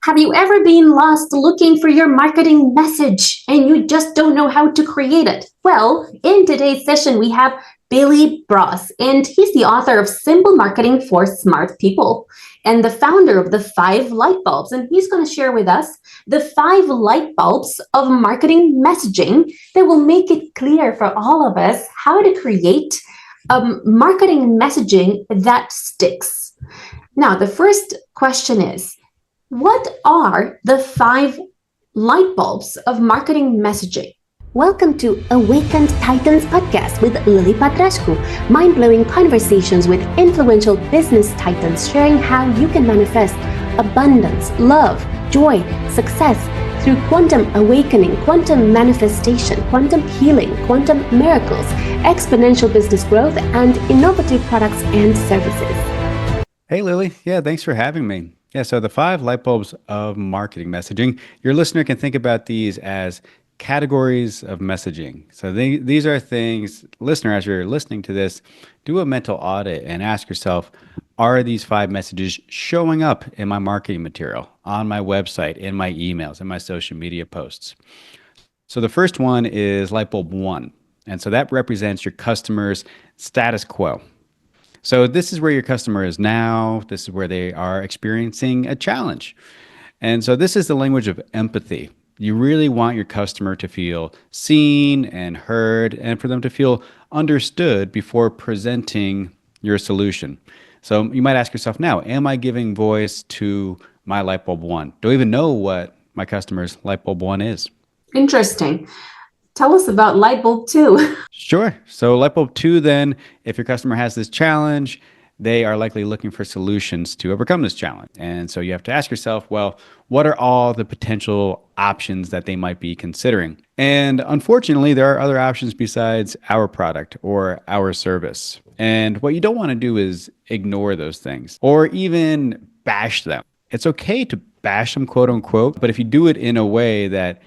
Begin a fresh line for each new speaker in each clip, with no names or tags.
Have you ever been lost looking for your marketing message and you just don't know how to create it? Well, in today's session, we have Billy Broas, and he's the author of Simple Marketing for Smart People and the founder of the Five Lightbulbs. And he's going to share with us the 5 Lightbulbs of marketing messaging that will make it clear for all of us how to create marketing messaging that sticks. Now, the first question is, what are the 5 Lightbulbs of marketing messaging? Welcome to Awakened Titans podcast with Lily Patrascu, mind-blowing conversations with influential business titans sharing how you can manifest abundance, love, joy, success through quantum awakening, quantum manifestation, quantum healing, quantum miracles, exponential business growth, and innovative products and services.
Hey, Lily. Yeah, thanks for having me. Yeah, so the 5 Lightbulbs of marketing messaging, your listener can think about these as categories of messaging. So these are things, listener, as you're listening to this, do a mental audit and ask yourself, are these 5 messages showing up in my marketing material, on my website, in my emails, in my social media posts? So the first one is Lightbulb 1. And so that represents your customer's status quo. So this is where your customer is now. This is where they are experiencing a challenge. And so this is the language of empathy. You really want your customer to feel seen and heard and for them to feel understood before presenting your solution. So you might ask yourself now, am I giving voice to my Lightbulb 1? Do I even know what my customer's Lightbulb 1 is?
Interesting. Tell us about Lightbulb 2.
Sure. So Lightbulb 2, then, if your customer has this challenge, they are likely looking for solutions to overcome this challenge. And so you have to ask yourself, well, what are all the potential options that they might be considering? And unfortunately, there are other options besides our product or our service. And what you don't want to do is ignore those things or even bash them. It's okay to bash them, quote unquote, but if you do it in a way that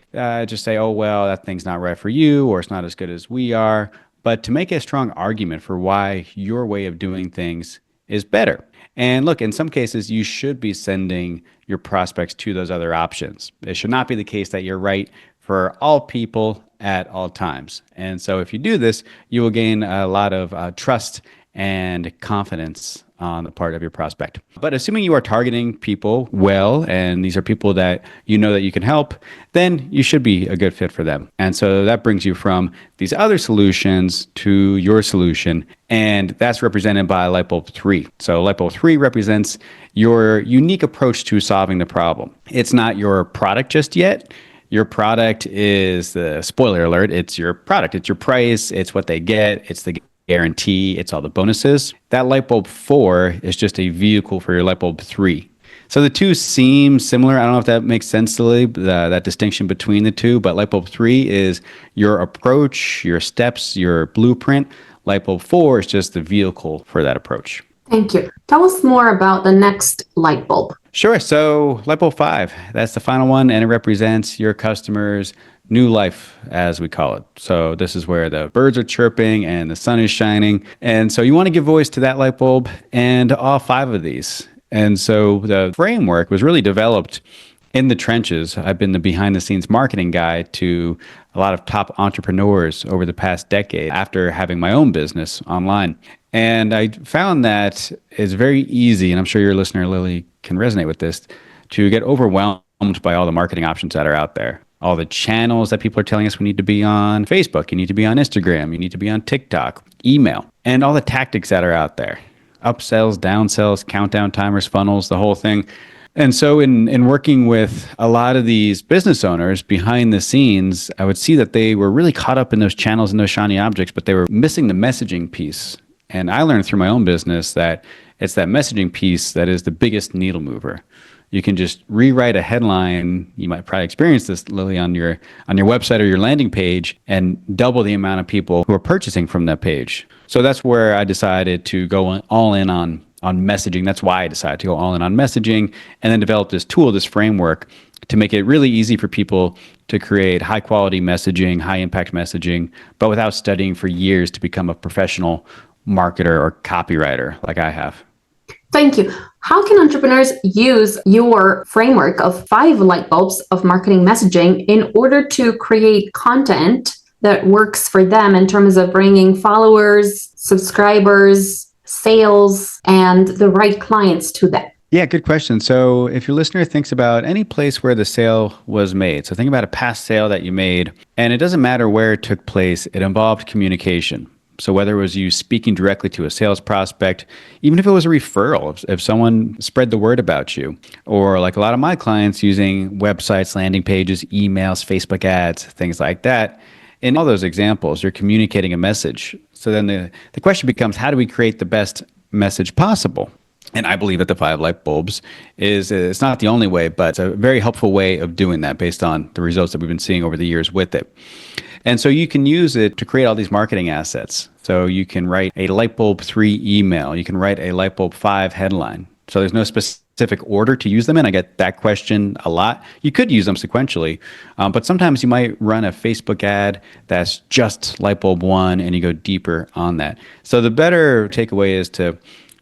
just say, oh, well, that thing's not right for you, or it's not as good as we are, but to make a strong argument for why your way of doing things is better. And look, in some cases, you should be sending your prospects to those other options. It should not be the case that you're right for all people at all times. And so if you do this, you will gain a lot of trust and confidence on the part of your prospect. But assuming you are targeting people well, and these are people that you know that you can help, then you should be a good fit for them. And so that brings you from these other solutions to your solution, and that's represented by Lightbulb 3. So Lightbulb 3 represents your unique approach to solving the problem. It's not your product just yet. Your product is the spoiler alert. It's your product. It's your price. It's what they get. It's the guarantee. It's all the bonuses. That Lightbulb 4 is just a vehicle for your Lightbulb 3. So the two seem similar. I don't know if that makes sense to you, that distinction between the two, but Lightbulb 3 is your approach, your steps, your blueprint. Lightbulb 4 is just the vehicle for that approach.
Thank you. Tell us more about the next light bulb.
Sure. So Lightbulb 5, that's the final one, and it represents your customer's new life, as we call it. So this is where the birds are chirping and the sun is shining. And so you want to give voice to that light bulb and all 5 of these. And so the framework was really developed in the trenches. I've been the behind the scenes marketing guy to a lot of top entrepreneurs over the past decade after having my own business online. And I found that it's very easy, and I'm sure your listener, Lily, can resonate with this, to get overwhelmed by all the marketing options that are out there. All the channels that people are telling us we need to be on Facebook, you need to be on Instagram, you need to be on TikTok, email, and all the tactics that are out there. Upsells, downsells, countdown timers, funnels, the whole thing. And so in working with a lot of these business owners behind the scenes, I would see that they were really caught up in those channels and those shiny objects, but they were missing the messaging piece. And I learned through my own business that it's that messaging piece that is the biggest needle mover. You can just rewrite a headline. You might probably experience this, Lily, on your website or your landing page, and double the amount of people who are purchasing from that page. So that's where I decided to go all in on messaging. That's why I decided to go all in on messaging, and then develop this tool, this framework, to make it really easy for people to create high quality messaging, high impact messaging, but without studying for years to become a professional marketer or copywriter like I have.
Thank you. How can entrepreneurs use your framework of 5 Lightbulbs of marketing messaging in order to create content that works for them in terms of bringing followers, subscribers, sales, and the right clients to them?
Yeah, good question. So if your listener thinks about any place where the sale was made, so think about a past sale that you made, and it doesn't matter where it took place, it involved communication. So whether it was you speaking directly to a sales prospect, even if it was a referral, if someone spread the word about you, or like a lot of my clients using websites, landing pages, emails, Facebook ads, things like that. In all those examples, you're communicating a message. So then the question becomes, how do we create the best message possible? And I believe that the 5 Lightbulbs it's not the only way, but it's a very helpful way of doing that based on the results that we've been seeing over the years with it. And so you can use it to create all these marketing assets. So you can write a Lightbulb 3 email. You can write a Lightbulb 5 headline. So there's no specific order to use them in. I get that question a lot. You could use them sequentially, but sometimes you might run a Facebook ad that's just Lightbulb 1 and you go deeper on that. So the better takeaway is to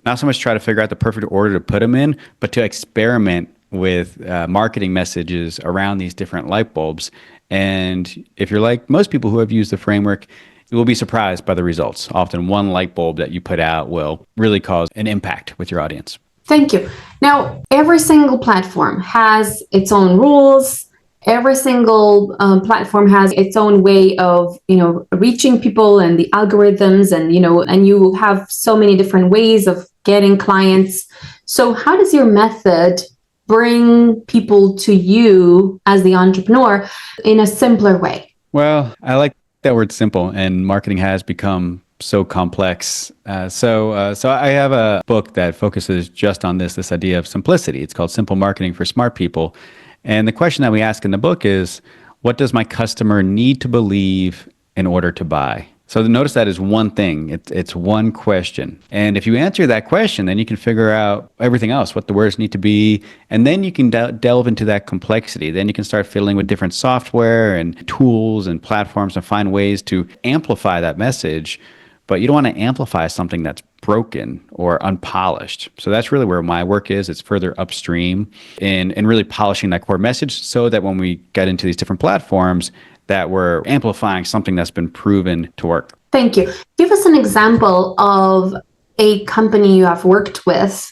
not so much try to figure out the perfect order to put them in, but to experiment with marketing messages around these different light bulbs. And if you're like most people who have used the framework, you will be surprised by the results. Often one light bulb that you put out will really cause an impact with your audience.
Thank you. Now, every single platform has its own rules. Every single platform has its own way of, reaching people and the algorithms, and you have so many different ways of getting clients. So how does your method bring people to you as the entrepreneur in a simpler way?
Well, I like that word simple, and marketing has become so complex. So I have a book that focuses just on this idea of simplicity. It's called Simple Marketing for Smart People. And the question that we ask in the book is, what does my customer need to believe in order to buy? So notice that is one thing. It's one question. And if you answer that question, then you can figure out everything else, what the words need to be. And then you can delve into that complexity. Then you can start fiddling with different software and tools and platforms and find ways to amplify that message. But you don't want to amplify something that's broken or unpolished. So that's really where my work is. It's further upstream in really polishing that core message so that when we get into these different platforms, that we're amplifying something that's been proven to work.
Thank you. Give us an example of a company you have worked with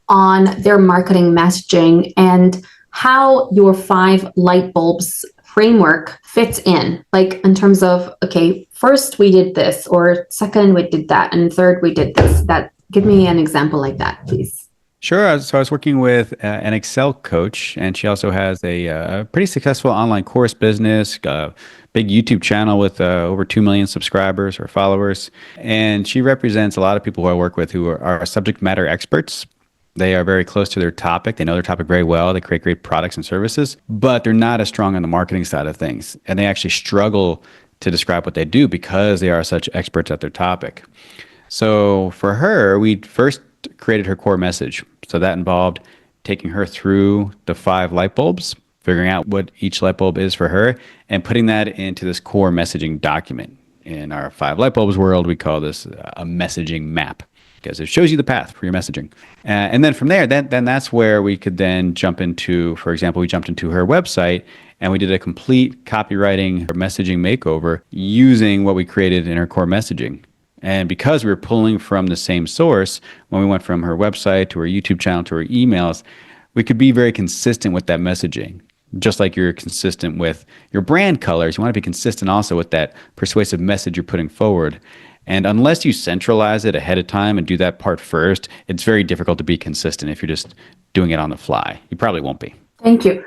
on their marketing messaging and how your 5 Lightbulbs framework fits in, like in terms of, okay, first we did this, or second we did that, and third we did this. Give me an example like that, please.
Sure. So I was working with an Excel coach, and she also has a pretty successful online course business, big YouTube channel with over 2 million subscribers or followers. And she represents a lot of people who I work with who are subject matter experts. They are very close to their topic. They know their topic very well. They create great products and services, but they're not as strong on the marketing side of things. And they actually struggle to describe what they do because they are such experts at their topic. So for her, we first created her core message. So that involved taking her through the 5 light bulbs, figuring out what each light bulb is for her, and putting that into this core messaging document. In our 5 light bulbs world, we call this a messaging map because it shows you the path for your messaging. And then from there, then that's where we could then jump into, for example, we jumped into her website and we did a complete copywriting or messaging makeover using what we created in her core messaging. And because we were pulling from the same source, when we went from her website to her YouTube channel to her emails, we could be very consistent with that messaging. Just like you're consistent with your brand colors, you want to be consistent also with that persuasive message you're putting forward. And unless you centralize it ahead of time and do that part first, it's very difficult to be consistent if you're just doing it on the fly. You probably won't be.
Thank you.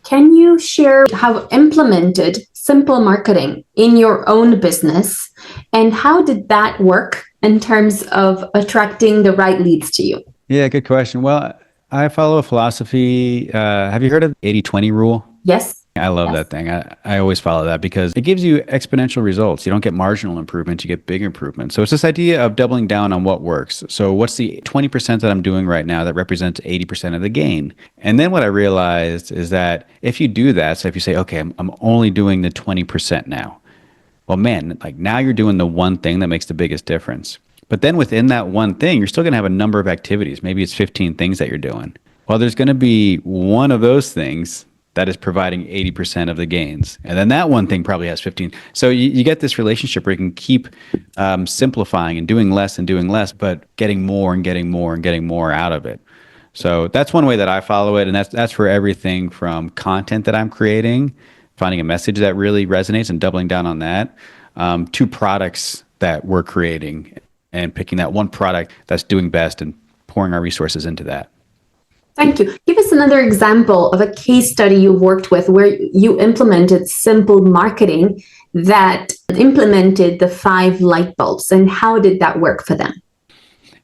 Can you share how you implemented simple marketing in your own business, and how did that work in terms of attracting the right leads to you?
Yeah, good question. Well, I follow a philosophy. Have you heard of the 80-20 rule?
Yes.
I love that thing. I always follow that because it gives you exponential results. You don't get marginal improvements, you get big improvements. So it's this idea of doubling down on what works. So what's the 20% that I'm doing right now that represents 80% of the gain? And then what I realized is that if you do that, so if you say, okay, I'm only doing the 20% now, well, man, like now you're doing the one thing that makes the biggest difference. But then within that one thing, you're still going to have a number of activities. Maybe it's 15 things that you're doing. Well, there's going to be one of those things that is providing 80% of the gains. And then that one thing probably has 15. So you get this relationship where you can keep simplifying and doing less, but getting more and getting more and getting more out of it. So that's one way that I follow it. And that's for everything from content that I'm creating, finding a message that really resonates and doubling down on that, to products that we're creating and picking that one product that's doing best and pouring our resources into that.
Thank you. Give us another example of a case study you worked with where you implemented simple marketing that implemented the 5 light bulbs, and how did that work for them?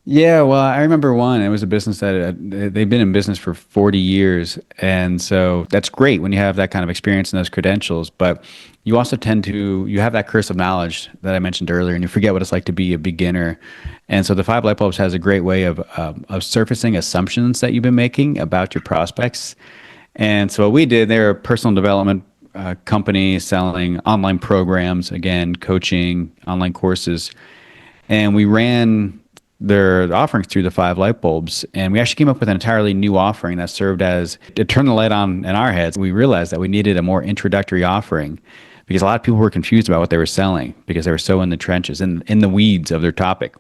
Yeah, well, I remember one. It was a business that they've been in business for 40 years. And so that's great when you have that kind of experience and those credentials. But you also you have that curse of knowledge that I mentioned earlier, and you forget what it's like to be a beginner. And so the 5 light bulbs has a great way of surfacing assumptions that you've been making about your prospects. And so what we did, they're a personal development company selling online programs, again, coaching, online courses. And we ran their offerings through the 5 light bulbs. And we actually came up with an entirely new offering that served as, it turned the light on in our heads. We realized that we needed a more introductory offering because a lot of people were confused about what they were selling because they were so in the trenches, in the weeds of their topic.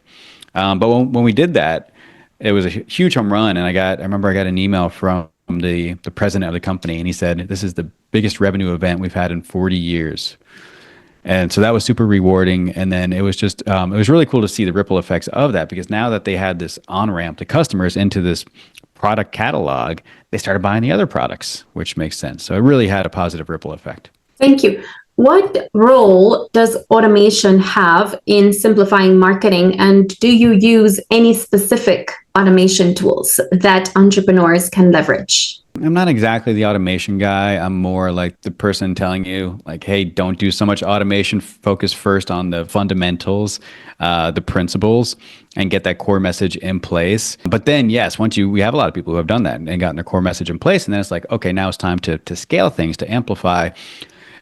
But when we did that, it was a huge home run. And I remember I got an email from the president of the company, and he said, "This is the biggest revenue event we've had in 40 years." And so that was super rewarding. And then it was just, it was really cool to see the ripple effects of that, because now that they had this on-ramp to customers into this product catalog, they started buying the other products, which makes sense. So it really had a positive ripple effect.
Thank you. What role does automation have in simplifying marketing? And do you use any specific automation tools that entrepreneurs can leverage?
I'm not exactly the automation guy. I'm more like the person telling you, like, hey, don't do so much automation. Focus first on the fundamentals, the principles, and get that core message in place. But then, yes, we have a lot of people who have done that and gotten their core message in place. And then it's like, okay, now it's time to scale things, to amplify.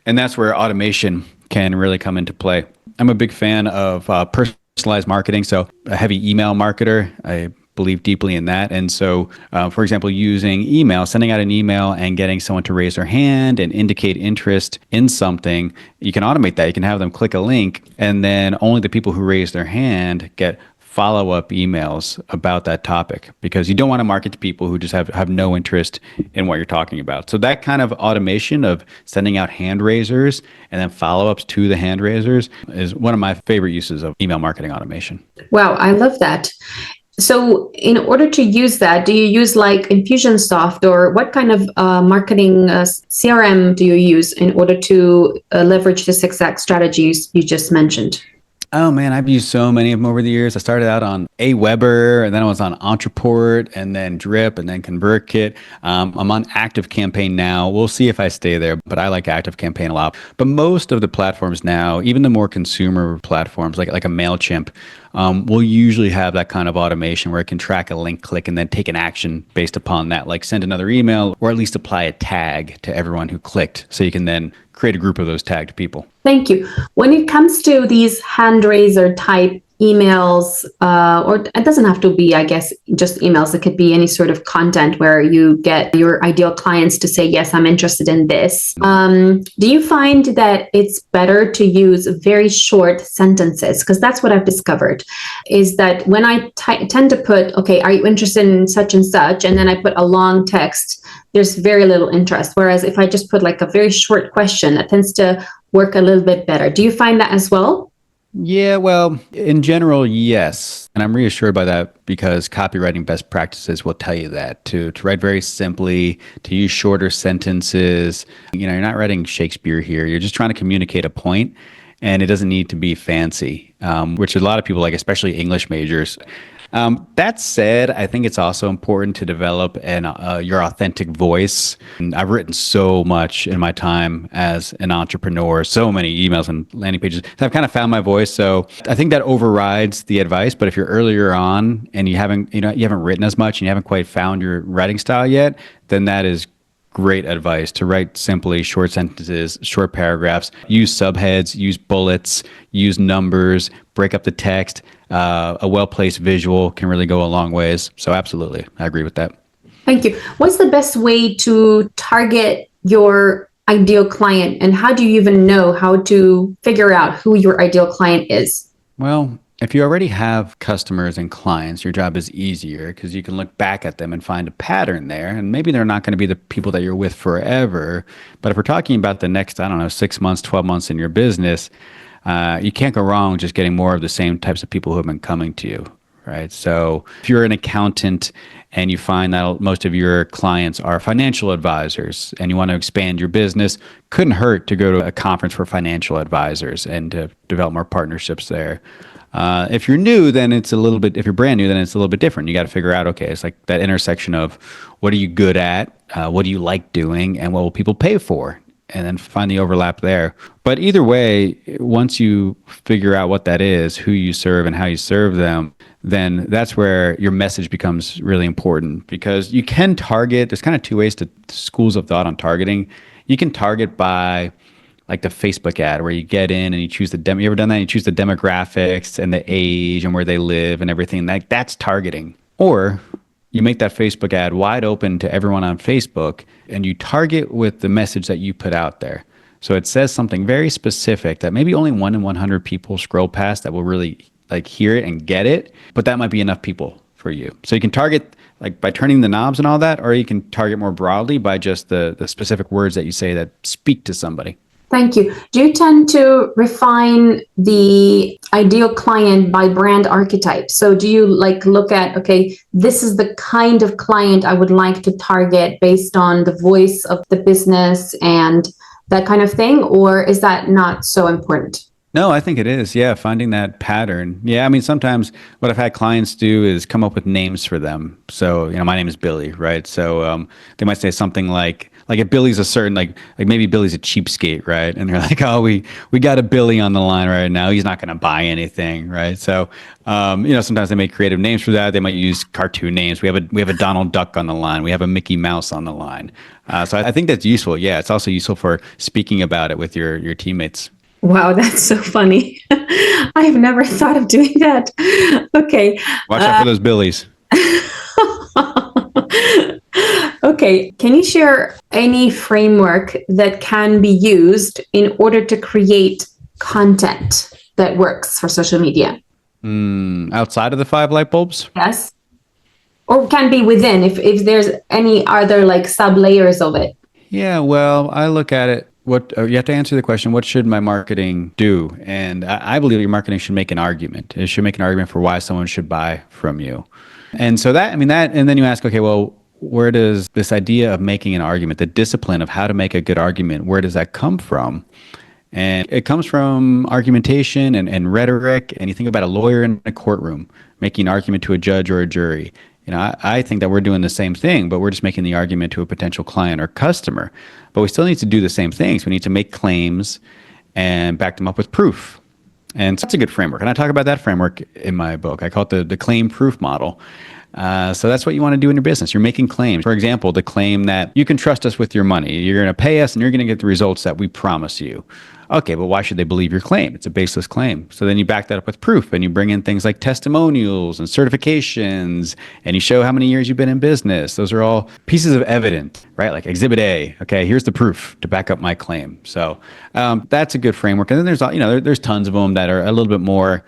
And that's where automation can really come into play. I'm a big fan of personalized marketing. So a heavy email marketer, I believe deeply in that. And so, for example, using email, sending out an email and getting someone to raise their hand and indicate interest in something, you can automate that. You can have them click a link, and then only the people who raise their hand get follow-up emails about that topic, because you don't want to market to people who just have no interest in what you're talking about. So that kind of automation of sending out hand raisers and then follow-ups to the hand raisers is one of my favorite uses of email marketing automation.
Wow, I love that. So in order to use that, do you use like Infusionsoft, or what kind of marketing CRM do you use in order to leverage this exact strategies you just mentioned?
Oh man, I've used so many of them over the years. I started out on Aweber, and then I was on Entreport, and then Drip, and then ConvertKit. I'm on ActiveCampaign now. We'll see if I stay there, but I like ActiveCampaign a lot. But most of the platforms now, even the more consumer platforms like a MailChimp, will usually have that kind of automation where it can track a link click and then take an action based upon that, like send another email or at least apply a tag to everyone who clicked, so you can then create a group of those tagged people.
Thank you. When it comes to these hand raiser type emails, or it doesn't have to be, I guess, just emails. It could be any sort of content where you get your ideal clients to say, yes, I'm interested in this. Do you find that it's better to use very short sentences? Because that's what I've discovered, is that when I tend to put, okay, are you interested in such and such? And then I put a long text, there's very little interest. Whereas if I just put like a very short question, that tends to work a little bit better. Do you find that as well?
Yeah, well, in general, yes. And I'm reassured by that because copywriting best practices will tell you that to write very simply, to use shorter sentences. You're not writing Shakespeare here. You're just trying to communicate a point, and it doesn't need to be fancy, which a lot of people like, especially English majors. That said, I think it's also important to develop your authentic voice. And I've written so much in my time as an entrepreneur, so many emails and landing pages. So I've kind of found my voice. So I think that overrides the advice. But if you're earlier on and you haven't written as much and you haven't quite found your writing style yet, then that is great advice to write simply, short sentences, short paragraphs, use subheads, use bullets, use numbers, break up the text. A well-placed visual can really go a long ways. So absolutely, I agree with that.
Thank you. What's the best way to target your ideal client, and how do you even know how to figure out who your ideal client is?
Well, if you already have customers and clients, your job is easier because you can look back at them and find a pattern there. And maybe they're not going to be the people that you're with forever. But if we're talking about the next, 6 months, 12 months in your business, you can't go wrong just getting more of the same types of people who have been coming to you, right? So if you're an accountant and you find that most of your clients are financial advisors and you want to expand your business, couldn't hurt to go to a conference for financial advisors and to develop more partnerships there. If you're new, then it's a little bit, if you're brand new, then it's a little bit different. You got to figure out, okay, it's like that intersection of what are you good at, what do you like doing, and what will people pay for? And then find the overlap there. But either way, once you figure out what that is, who you serve and how you serve them, then that's where your message becomes really important, because you can target, there's kind of two ways to schools of thought on targeting. You can target by like the Facebook ad where you get in and you choose the you ever done that? You choose the demographics and the age and where they live and everything. That's targeting. Or you make that Facebook ad wide open to everyone on Facebook and you target with the message that you put out there. So it says something very specific that maybe only 1 in 100 people scroll past that will really like hear it and get it, but that might be enough people for you. So you can target like by turning the knobs and all that, or you can target more broadly by just the specific words that you say that speak to somebody.
Thank you. Do you tend to refine the ideal client by brand archetype? So do you like look at, okay, this is the kind of client I would like to target based on the voice of the business and that kind of thing? Or is that not so important?
No, I think it is. Yeah, finding that pattern. Yeah, I mean, sometimes what I've had clients do is come up with names for them. So, my name is Billy, right? So they might say something like if Billy's a certain, like maybe Billy's a cheapskate, right? And they're like, oh, we got a Billy on the line right now. He's not going to buy anything, right? So, sometimes they make creative names for that. They might use cartoon names. We have a Donald Duck on the line. We have a Mickey Mouse on the line. So I think that's useful. Yeah, it's also useful for speaking about it with your teammates.
Wow, that's so funny. I have never thought of doing that. Okay.
Watch out for those Billies.
Okay. Can you share any framework that can be used in order to create content that works for social media?
Outside of the 5 light bulbs?
Yes. Or can be within, if there's any other like sub layers of it.
Yeah, well, I look at it. You have to answer the question, what should my marketing do? And I believe your marketing should make an argument. It should make an argument for why someone should buy from you. And so and then you ask, okay, well, where does this idea of making an argument, the discipline of how to make a good argument, where does that come from? And it comes from argumentation and rhetoric. And you think about a lawyer in a courtroom making an argument to a judge or a jury. I think that we're doing the same thing, but we're just making the argument to a potential client or customer. But we still need to do the same things. We need to make claims and back them up with proof. And so that's a good framework. And I talk about that framework in my book. I call it the claim proof model. So that's what you want to do in your business. You're making claims. For example, the claim that you can trust us with your money. You're going to pay us and you're going to get the results that we promise you. Okay, but why should they believe your claim? It's a baseless claim. So then you back that up with proof and you bring in things like testimonials and certifications and you show how many years you've been in business. Those are all pieces of evidence, right? Like Exhibit A. Okay, here's the proof to back up my claim. So that's a good framework. And then there's tons of them that are a little bit more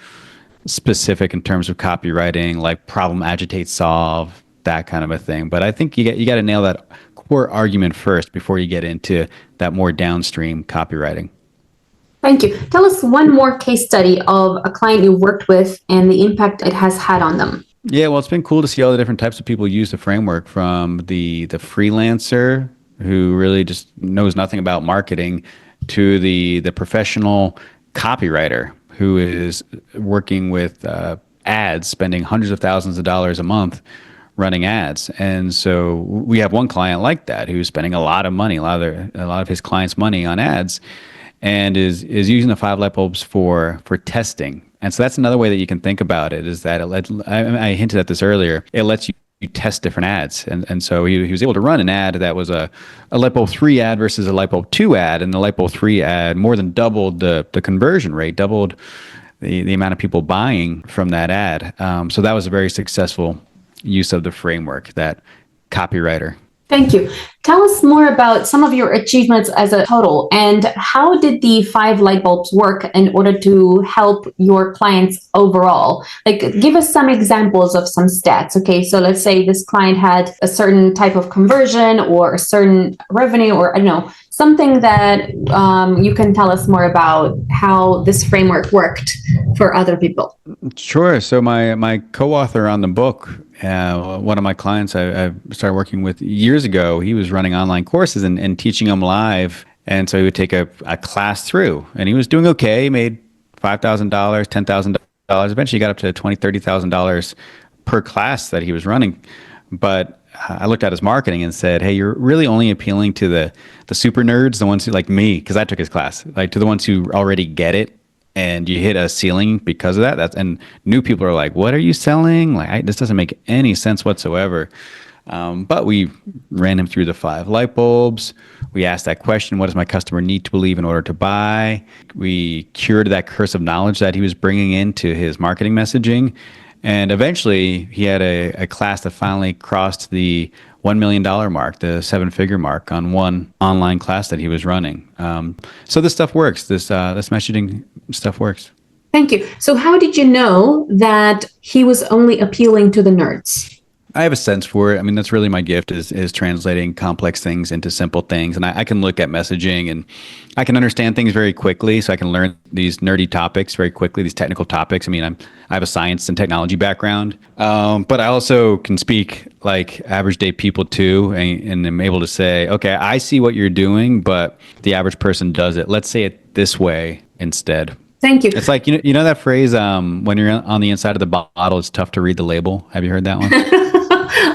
specific in terms of copywriting, like problem, agitate, solve, that kind of a thing. But I think you got to nail that core argument first before you get into that more downstream copywriting.
Thank you. Tell us one more case study of a client you worked with and the impact it has had on them.
Yeah, well, it's been cool to see all the different types of people use the framework, from the freelancer who really just knows nothing about marketing to the professional copywriter who is working with ads, spending hundreds of thousands of dollars a month running ads. And so we have one client like that who's spending a lot of money, a lot of his clients' money on ads, and is using the 5 light bulbs for testing. And so that's another way that you can think about it, is that I hinted at this earlier. It lets you you test different ads. And so he was able to run an ad that was a Lightbulb 3 ad versus a Lightbulb 2 ad. And the Lightbulb 3 ad more than doubled the conversion rate, doubled the amount of people buying from that ad. So that was a very successful use of the framework, that copywriter.
Thank you. Tell us more about some of your achievements as a total, and how did the 5 Lightbulbs work in order to help your clients overall? Like, give us some examples of some stats. Okay, so let's say this client had a certain type of conversion or a certain revenue, or I don't know, something that you can tell us more about how this framework worked for other people.
Sure. So my co-author on the book, one of my clients I started working with years ago, he was running online courses and teaching them live. And so he would take a class through, and he was doing okay, made $5,000, $10,000. Eventually he got up to $20,000, $30,000 per class that he was running. But I looked at his marketing and said, hey, you're really only appealing to the super nerds, the ones who, like me, because I took his class, like to the ones who already get it. And you hit a ceiling because of that. And new people are like, what are you selling? Like, this doesn't make any sense whatsoever. But we ran him through the 5 light bulbs. We asked that question, what does my customer need to believe in order to buy? We cured that curse of knowledge that he was bringing into his marketing messaging. And eventually he had a class that finally crossed the $1 million mark, the 7-figure mark on one online class that he was running. So this stuff works. This messaging stuff works.
Thank you. So how did you know that he was only appealing to the nerds?
I have a sense for it. I mean, that's really my gift, is translating complex things into simple things. And I can look at messaging and I can understand things very quickly. So I can learn these nerdy topics very quickly, these technical topics. I mean, I have a science and technology background, but I also can speak like average day people too, and I'm able to say, okay, I see what you're doing, but the average person does it. Let's say it this way instead.
Thank you.
It's like, you know that phrase, when you're on the inside of the bottle, it's tough to read the label. Have you heard that one?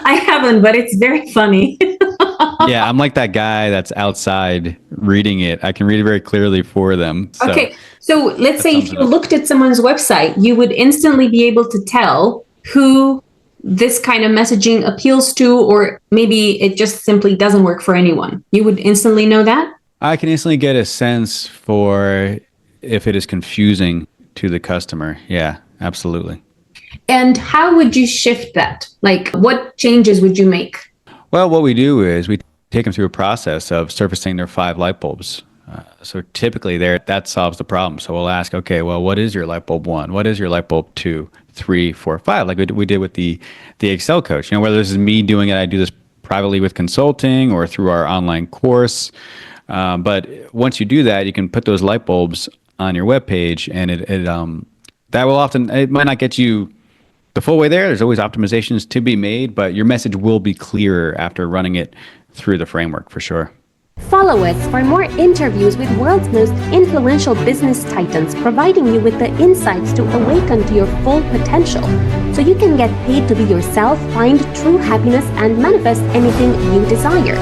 I haven't, but it's very funny.
Yeah, I'm like that guy that's outside reading it. I can read it very clearly for them. So
okay, so let's say if you looked at someone's website, you would instantly be able to tell who this kind of messaging appeals to, or maybe it just simply doesn't work for anyone. You would instantly know that? I
can instantly get a sense for if it is confusing to the customer. Yeah, absolutely.
And how would you shift that? Like, what changes would you make?
Well, what we do is we take them through a process of surfacing their 5 light bulbs. So typically that solves the problem. So we'll ask, okay, well, what is your light bulb 1? What is your light bulb 2, 3, 4, 5? Like we did with the Excel coach. You know, whether this is me doing it, I do this privately with consulting or through our online course. But once you do that, you can put those light bulbs on your webpage, and it might not get you the full way there. There's always optimizations to be made, but your message will be clearer after running it through the framework for sure.
Follow us for more interviews with world's most influential business titans, providing you with the insights to awaken to your full potential, so you can get paid to be yourself, find true happiness, and manifest anything you desire.